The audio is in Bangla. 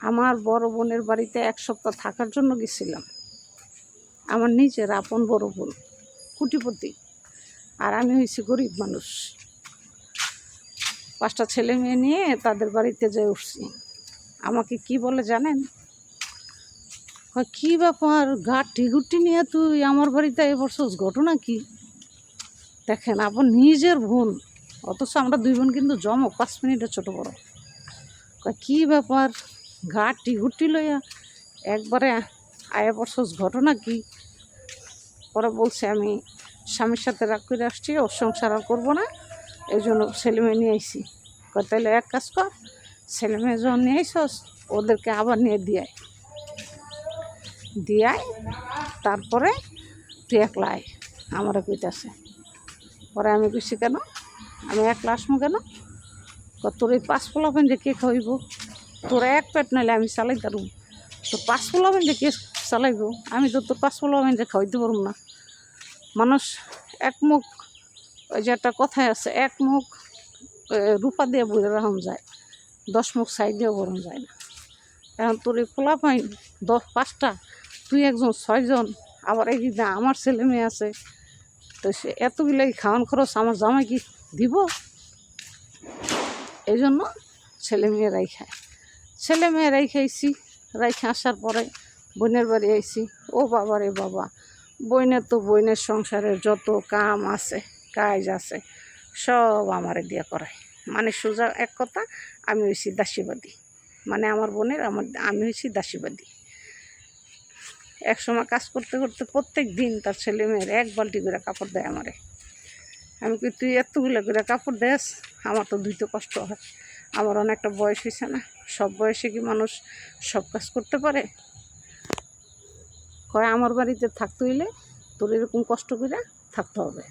আমার বড় বোনের বাড়িতে 1 সপ্তাহ থাকার জন্য গেছিলাম। আমার নিজের আপন বড় বোন কোটিপতি, আর আমি হয়েছি গরিব মানুষ। 5টা ছেলে মেয়ে নিয়ে তাদের বাড়িতে যেয়ে উঠছি। আমাকে কি বলে জানেন? কি ব্যাপার, গাটি গুটি নিয়ে তুই আমার বাড়িতে এ বছর ঘটনা কি? দেখেন, আপন নিজের বোন, অথচ আমরা 2 বোন কিন্তু জমক, 5 মিনিটের ছোট বড়। কি ব্যাপার, গাটি গুটি লইয়া একবারে আয়া বছর ঘটনা কি? পরে বলছে আমি স্বামীর সাথে রাগ করে আসছি, ওর সংসার আর করবো না, এই জন্য ছেলে মেয়ে নিয়ে আইসি। তাইলে এক কাজ কর, ছেলে মেয়ে যখন নিয়ে আইসস ওদেরকে আবার নিয়ে দিয়াই তারপরে তুই একলা আয়, আমারও কইতাছে। পরে আমি কইছি কেন, আমি একলা আসবো কেন? তোর এই 5 পোলাপান যে কে খাইব? তোরা এক পেট নাইলে আমি চালাই তারুম, তোর 5 পোলাপান যে কে চালাইব? আমি তো তোর 5 পোলাপান যে খাওয়াইতে পারব না। মানুষ এক মুখ, ওই যে একটা কথায় আছে, এক মুখ রূপা দিয়ে বইরে রাখা যায়, 10 মুখ ছাই দিয়েও বরণ যায় না। এখন তোর এই পোলাপান 5টা, তুই একজন 6 জন, আবার এই যে আমার ছেলে মেয়ে আছে, তো সে এতগুলো খাওয়ান খরচ আমার জামাই কি দিব? এই জন্য ছেলে মেয়েরাই খায়। ছেলে মেয়েরাই খাইছি। রাইখে আসার পরে বোনের বাড়ি আইছি। ও বাবা রে বাবা, বোনের তো বোনের সংসারের যত কাম আছে, কাজ আছে, সব আমারে দিয়ে করায়। মানে সোজা এক কথা, আমি হয়েছি দাসীবাদী। মানে আমার বোনের আমি হয়েছি দাসীবাদী। এক সময় কাজ করতে করতে প্রত্যেক দিন তার ছেলে মেয়ের 1 বালতি করে কাপড় দেয় আমারে। আমি কি তুই এতগুলো করে কাপড় দেস? আমার তো ধুইতে কষ্ট হয়, আমার অনেকটা বয়স হয়েছে না, সব বয়সে কি মানুষ সব কাজ করতে পারে? কয় আমার বাড়িতে থাকতে হইলে তোর এরকম কষ্ট করে থাকতে হবে।